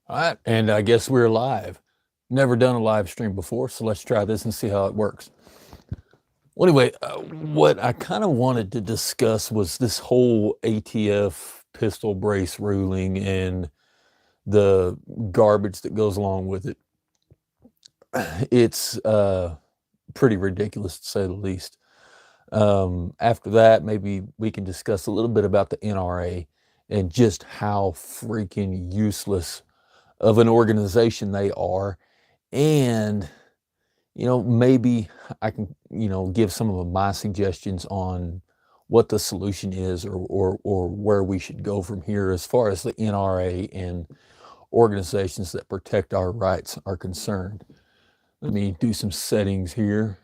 All right, and I guess we're live. Never done a live stream before, so let's try this and see how it works. Well, anyway, what I kind of wanted to discuss was this whole ATF pistol brace ruling and the garbage that goes along with it. It's pretty ridiculous to say the least. After that, maybe we can discuss a little bit about the NRA and just how freaking useless of an organization they are. And, maybe I can, give some of my suggestions on what the solution is or where we should go from here as far as the NRA and organizations that protect our rights are concerned. Let me do some settings here.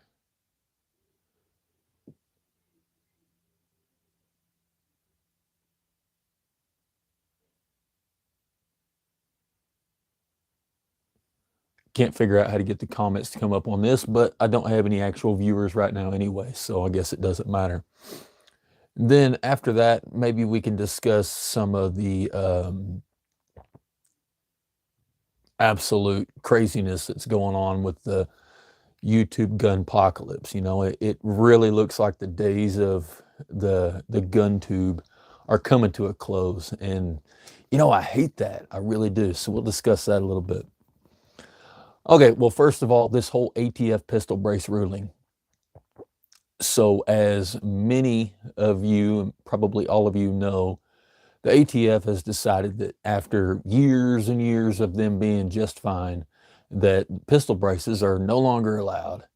Can't figure out how to get the comments to come up on this, but I don't have any actual viewers right now anyway, so I guess it doesn't matter. Then after that, maybe we can discuss some of the absolute craziness that's going on with the YouTube gunpocalypse. It really looks like the days of the gun tube are coming to a close. And, I hate that. I really do. So we'll discuss that a little bit. Okay, well, first of all, this whole ATF pistol brace ruling. So as many of you, probably all of you know, the ATF has decided that after years and years of them being just fine, that pistol braces are no longer allowed,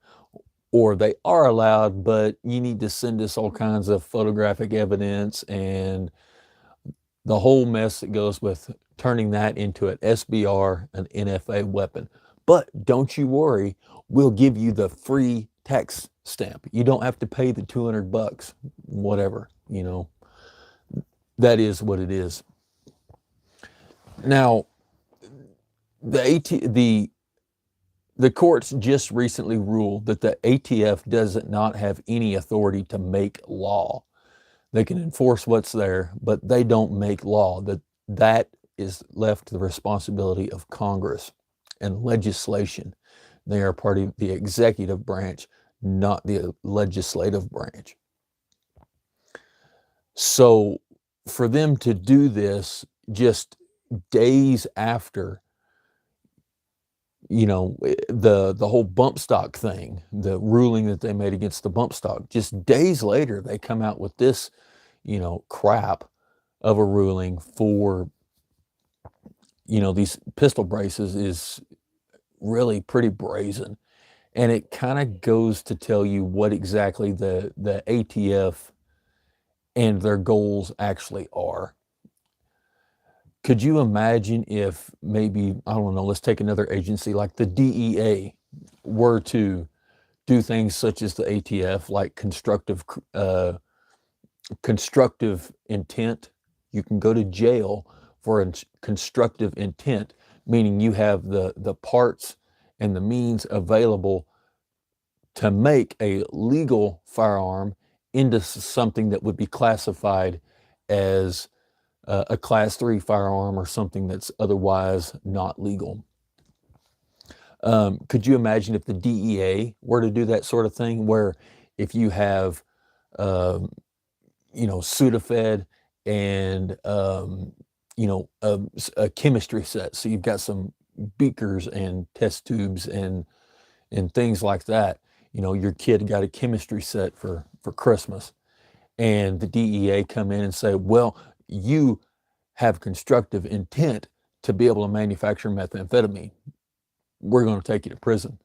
or they are allowed, but you need to send us all kinds of photographic evidence and the whole mess that goes with turning that into an SBR, an NFA weapon. But don't you worry, we'll give you the free tax stamp. You don't have to pay the $200, whatever, that is what it is. Now, the courts just recently ruled that the ATF does not have any authority to make law. They can enforce what's there, but they don't make law. That is left to the responsibility of Congress and legislation. They are part of the executive branch, not the legislative branch. So for them to do this just days after the whole bump stock thing, the ruling that they made against the bump stock, just days later they come out with this crap of a ruling for these pistol braces is really pretty brazen. And it kind of goes to tell you what exactly the ATF and their goals actually are. Could you imagine if maybe, I don't know, let's take another agency like the DEA were to do things such as the ATF, like constructive intent? You can go to jail for a constructive intent, meaning you have the parts and the means available to make a legal firearm into something that would be classified as a class 3 firearm or something that's otherwise not legal. Could you imagine if the DEA were to do that sort of thing, where if you have, Sudafed and, a chemistry set, so you've got some beakers and test tubes and things like that. Your kid got a chemistry set for Christmas, and the DEA come in and say, well, you have constructive intent to be able to manufacture methamphetamine. We're going to take you to prison.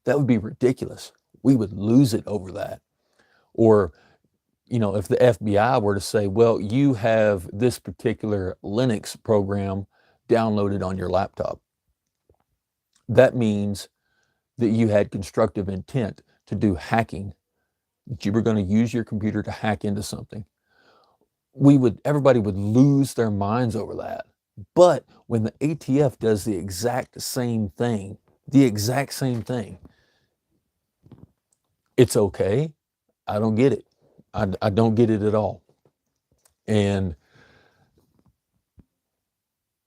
That would be ridiculous. We would lose it over that. Or, if the FBI were to say, well, you have this particular Linux program downloaded on your laptop, that means that you had constructive intent to do hacking, that you were going to use your computer to hack into something. Everybody would lose their minds over that. But when the ATF does the exact same thing, it's okay. I don't get it. I don't get it at all. And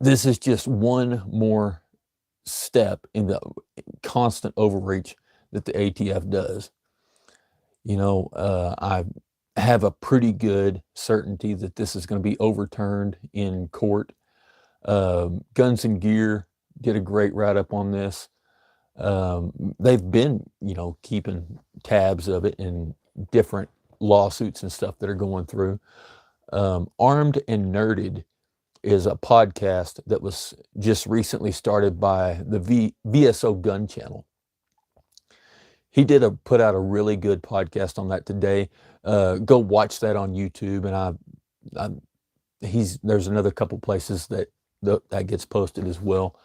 This is just one more step in the constant overreach that the ATF does. I have a pretty good certainty that this is going to be overturned in court. Guns and Gear did a great write-up on this. They've been, keeping tabs of it in different lawsuits and stuff that are going through. Armed and Nerded is a podcast that was just recently started by the VSO Gun Channel. He put out a really good podcast on that today. Go watch that on YouTube, and there's another couple places that gets posted as well.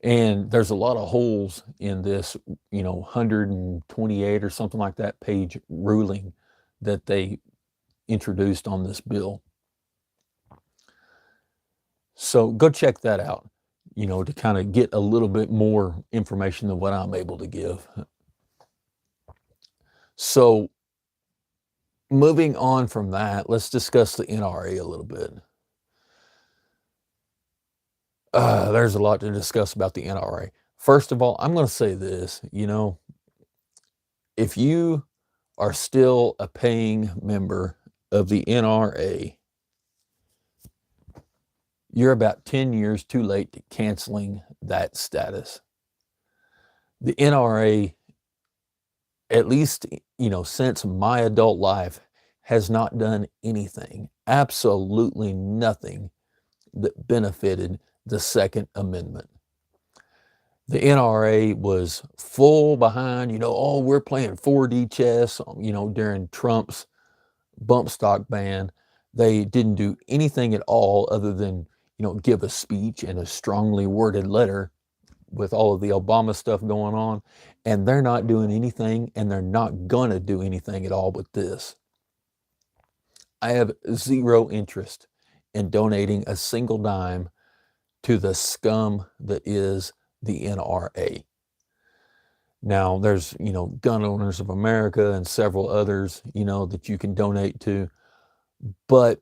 And there's a lot of holes in this, 128 or something like that page ruling that they introduced on this bill. So go check that out, to kind of get a little bit more information than what I'm able to give. So moving on from that, let's discuss the NRA a little bit. There's a lot to discuss about the NRA. First of all, I'm going to say this, if you are still a paying member of the NRA, you're about 10 years too late to canceling that status. The NRA, at least, since my adult life, has not done anything, absolutely nothing that benefited the Second Amendment. The NRA was full behind, we're playing 4D chess, during Trump's bump stock ban. They didn't do anything at all other than, give a speech and a strongly worded letter with all of the Obama stuff going on. And they're not doing anything, and they're not going to do anything at all with this. I have zero interest in donating a single dime to the scum that is the NRA. Now, there's, Gun Owners of America and several others, that you can donate to. But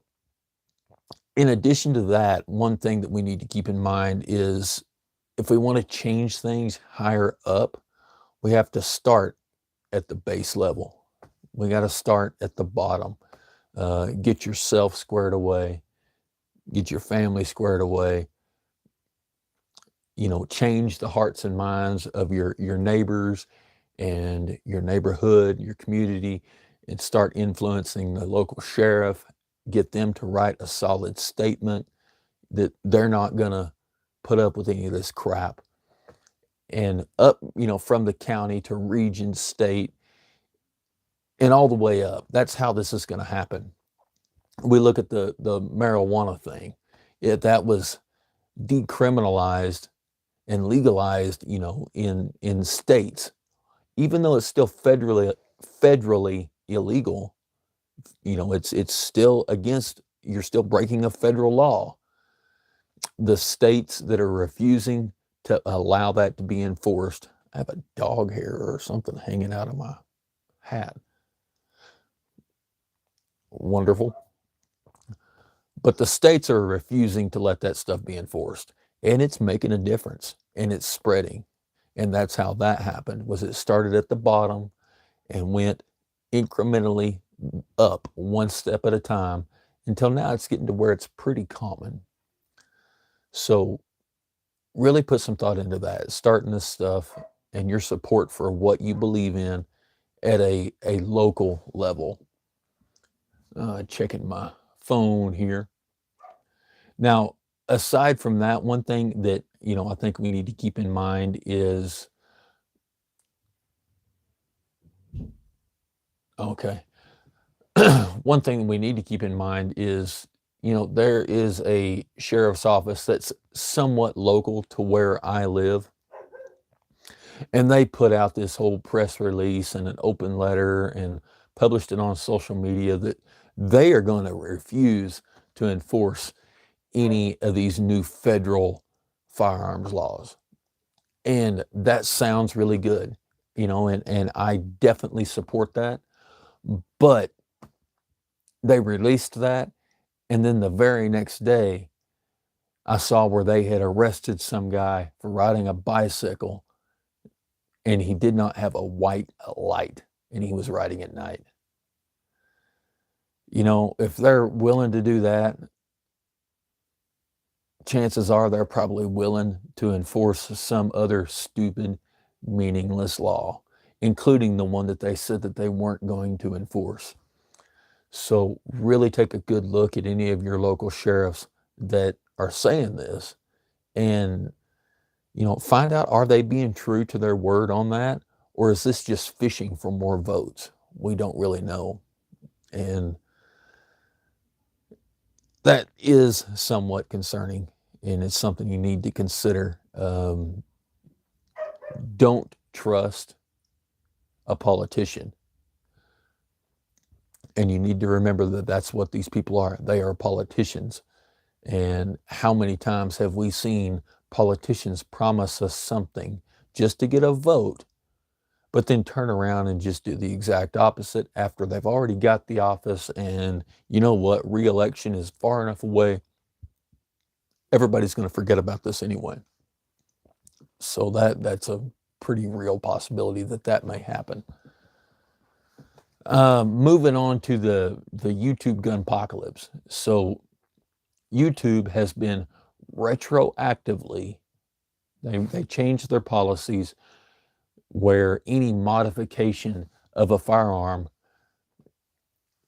in addition to that, one thing that we need to keep in mind is if we want to change things higher up, we have to start at the base level. We got to start at the bottom. Get yourself squared away. Get your family squared away. Change the hearts and minds of your neighbors and your neighborhood, your community, and start influencing the local sheriff. Get them to write a solid statement that they're not going to put up with any of this crap. And up, from the county to region, state, and all the way up. That's how this is going to happen. We look at the marijuana thing. That was decriminalized and legalized, in states, even though it's still federally illegal. It's still you're still breaking a federal law. The states that are refusing to allow that to be enforced. I have a dog hair or something hanging out of my hat. Wonderful. But the states are refusing to let that stuff be enforced. And it's making a difference, and it's spreading. And that's how that happened, was it started at the bottom and went incrementally up one step at a time until now it's getting to where it's pretty common. So really put some thought into that, starting this stuff and your support for what you believe in at a local level. Checking my phone here. Now, aside from that, one thing that, I think we need to keep in mind is, okay, one thing we need to keep in mind is, there is a sheriff's office that's somewhat local to where I live. And they put out this whole press release and an open letter and published it on social media that they are going to refuse to enforce any of these new federal firearms laws. And that sounds really good, and I definitely support that. But they released that, and then the very next day, I saw where they had arrested some guy for riding a bicycle and he did not have a white light and he was riding at night. You know, if they're willing to do that, chances are they're probably willing to enforce some other stupid, meaningless law, including the one that they said that they weren't going to enforce. So really take a good look at any of your local sheriffs that are saying this and, you know, find out, are they being true to their word on that? Or is this just fishing for more votes? We don't really know. And that is somewhat concerning, and it's something you need to consider. Don't trust a politician. And you need to remember that that's what these people are. They are politicians. And how many times have we seen politicians promise us something just to get a vote, but then turn around and just do the exact opposite after they've already got the office? And you know what? Re-election is far enough away. Everybody's going to forget about this anyway. So that's a pretty real possibility that may happen. Moving on to the YouTube Gunpocolypse. So YouTube has been retroactively, they changed their policies where any modification of a firearm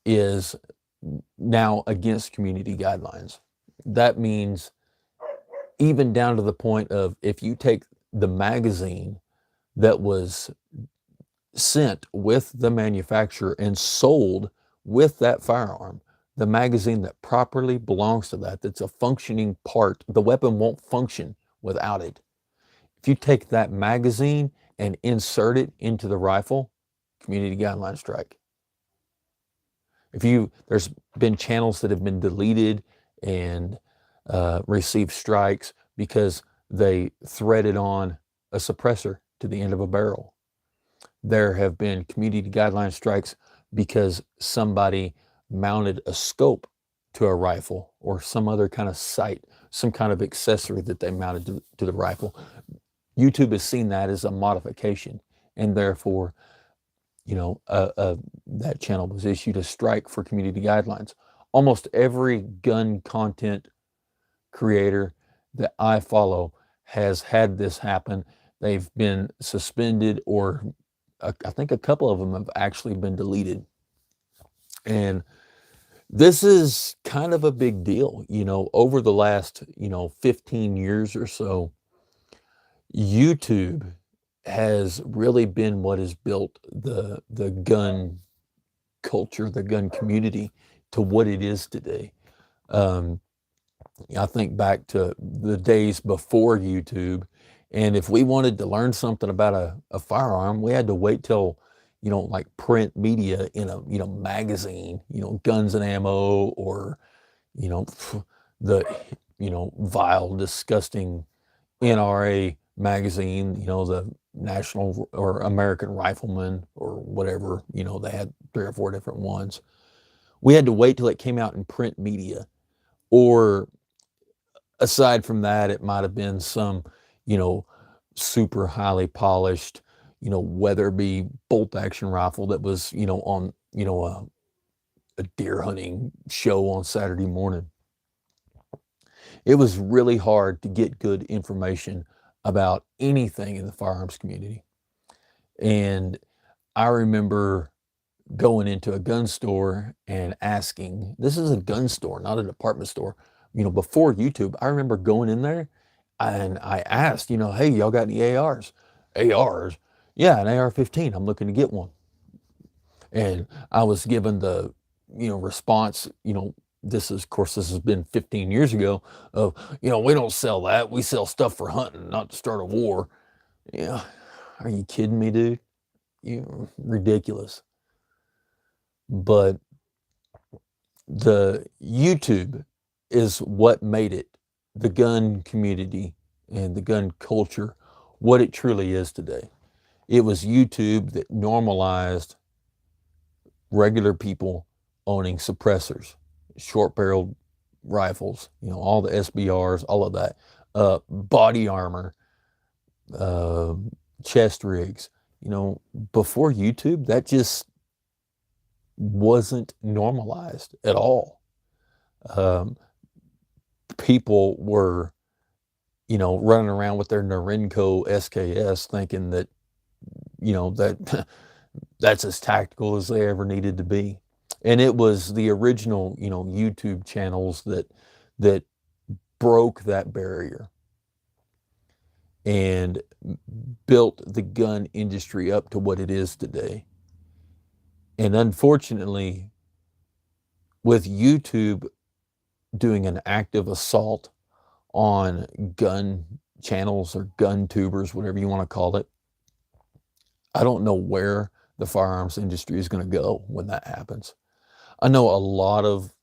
is now against community guidelines. That means even down to the point of, if you take the magazine that was sent with the manufacturer and sold with that firearm, the magazine that properly belongs to that, that's a functioning part, the weapon won't function without it. If you take that magazine and insert it into the rifle, community guideline strike. There's been channels that have been deleted and received strikes because they threaded on a suppressor to the end of a barrel. There have been community guideline strikes because somebody mounted a scope to a rifle or some other kind of sight, some kind of accessory that they mounted to the rifle. YouTube has seen that as a modification, and therefore, you know, that channel was issued a strike for community guidelines. Almost every gun content creator that I follow has had this happen. They've been suspended, or I think a couple of them have actually been deleted. And this is kind of a big deal. You know, over the last, 15 years or so, YouTube has really been what has built the gun culture, the gun community, to what it is today. I think back to the days before YouTube, and if we wanted to learn something about a firearm, we had to wait till, like print media in a, magazine, Guns and Ammo, or, the, vile, disgusting NRA magazine, the National or American Rifleman or whatever, they had 3 or 4 different ones. We had to wait till it came out in print media, or aside from that, it might have been some, super highly polished, Weatherby bolt action rifle that was, on, a deer hunting show on Saturday morning. It was really hard to get good information about anything in the firearms community. And I remember going into a gun store and asking, this is a gun store, not a department store, before YouTube. I remember going in there and I asked, hey, y'all got any ARs? ARs? Yeah, an AR-15. I'm looking to get one. And I was given the, response, this is, of course, this has been 15 years ago, of, we don't sell that. We sell stuff for hunting, not to start a war. Yeah. Are you kidding me, dude? Ridiculous. But the YouTube is what made it, the gun community and the gun culture, what it truly is today. It was YouTube that normalized regular people owning suppressors, short-barreled rifles, you know, all the SBRs, all of that, body armor, uh, chest rigs. You know, before YouTube, that just wasn't normalized at all. Um, People were, you know, running around with their Norinco SKS thinking that, you know, that that's as tactical as they ever needed to be. And it was the original, you know, YouTube channels that broke that barrier and built the gun industry up to what it is today. And unfortunately, with YouTube doing an active assault on gun channels or gun tubers, whatever you want to call it, I don't know where the firearms industry is going to go when that happens. I know a lot of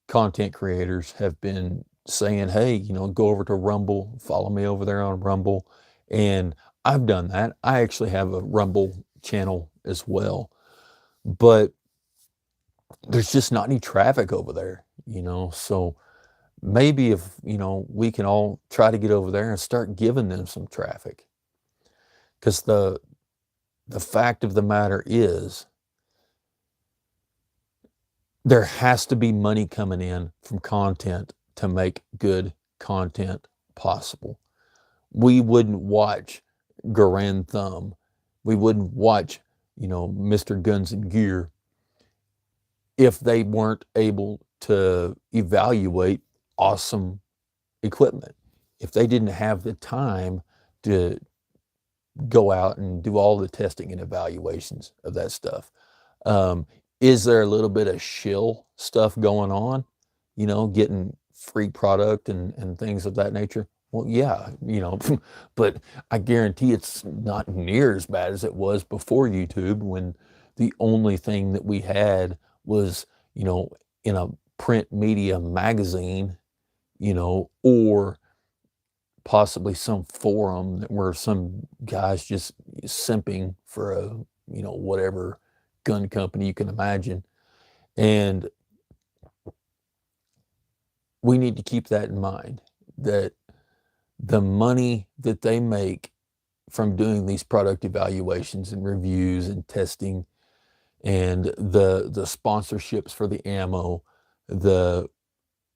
content creators have been saying, hey, you know, go over to Rumble, follow me over there on Rumble. And I've done that. I actually have a Rumble channel as well. But there's just not any traffic over there, you know. So maybe if, you know, we can all try to get over there and start giving them some traffic. Because the fact of the matter is, there has to be money coming in from content to make good content possible. We wouldn't watch Garand Thumb. We wouldn't watch, you know, Mr. Guns and Gear if they weren't able to evaluate awesome equipment. If they didn't have the time to go out and do all the testing and evaluations of that stuff. Is there a little bit of shill stuff going on, you know, getting free product and things of that nature? Well, yeah, you know, but I guarantee it's not near as bad as it was before YouTube, when the only thing that we had was, you know, in a print media magazine, you know, or possibly some forum where some guys just simping for a, you know, whatever gun company you can imagine. And we need to keep that in mind, that the money that they make from doing these product evaluations and reviews and testing, and the sponsorships for the ammo, the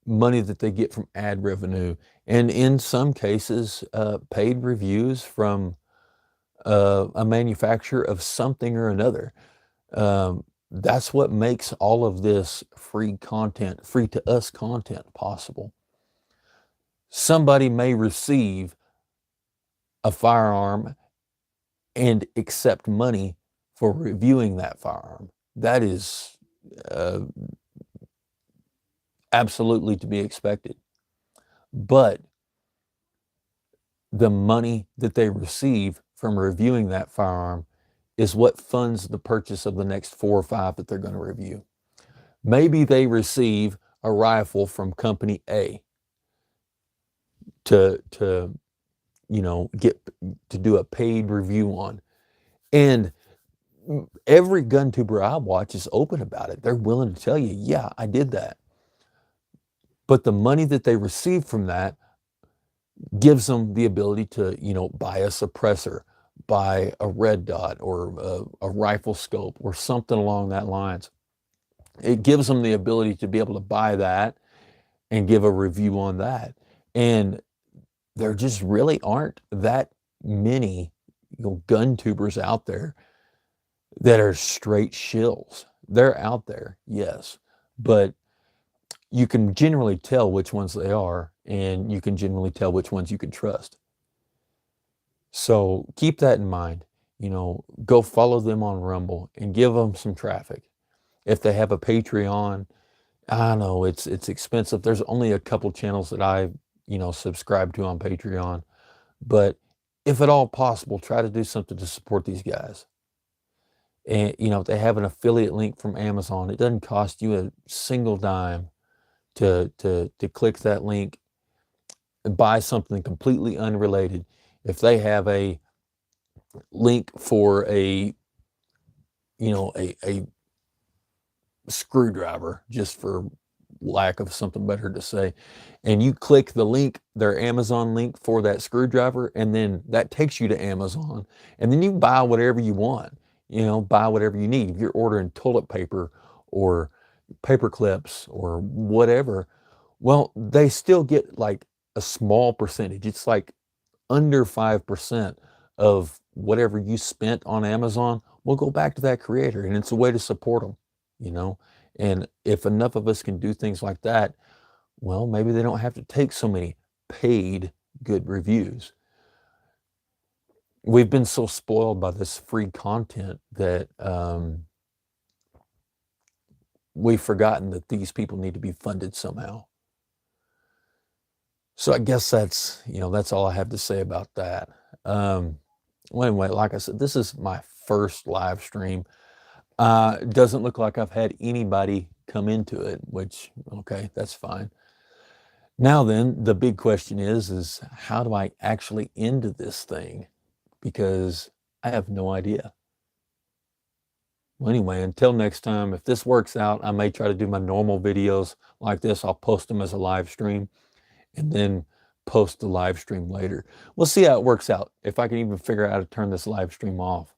money that they get from ad revenue, and in some cases, paid reviews from a manufacturer of something or another. That's what makes all of this free content, free to us content possible. Somebody may receive a firearm and accept money for reviewing that firearm. That is absolutely to be expected. But the money that they receive from reviewing that firearm is what funds the purchase of the next 4 or 5 that they're going to review. Maybe they receive a rifle from company A to you know, get to do a paid review on. And every gun tuber I watch is open about it. They're willing to tell you, yeah, I did that. But the money that they receive from that gives them the ability to, you know, buy a suppressor, buy a red dot, or a rifle scope, or something along that lines. It gives them the ability to be able to buy that and give a review on that. And there just really aren't that many, you know, gun tubers out there that are straight shills. They're out there, yes, but you can generally tell which ones they are, and you can generally tell which ones you can trust. So keep that in mind. You know, go follow them on Rumble and give them some traffic. If they have a Patreon, I know it's expensive. There's only a couple channels that I, you know, subscribe to on Patreon, but if at all possible, try to do something to support these guys. And, you know, if they have an affiliate link from Amazon, it doesn't cost you a single dime to click that link and buy something completely unrelated. If they have a link for a, you know, a screwdriver, just for lack of something better to say. And you click the link, their Amazon link for that screwdriver, and then that takes you to Amazon. And then you buy whatever you want, buy whatever you need. If you're ordering toilet paper or paper clips or whatever, well, they still get like a small percentage. It's like under 5% of whatever you spent on Amazon will go back to that creator. And it's a way to support them. And if enough of us can do things like that, well, maybe they don't have to take so many paid good reviews. We've been so spoiled by this free content that we've forgotten that these people need to be funded somehow. So I guess that's all I have to say about that. Well, anyway, like I said, this is my first live stream. It doesn't look like I've had anybody come into it, which, okay, that's fine. Now then, the big question is how do I actually end this thing? Because I have no idea. Well, anyway, until next time, if this works out, I may try to do my normal videos like this. I'll post them as a live stream and then post the live stream later. We'll see how it works out, if I can even figure out how to turn this live stream off.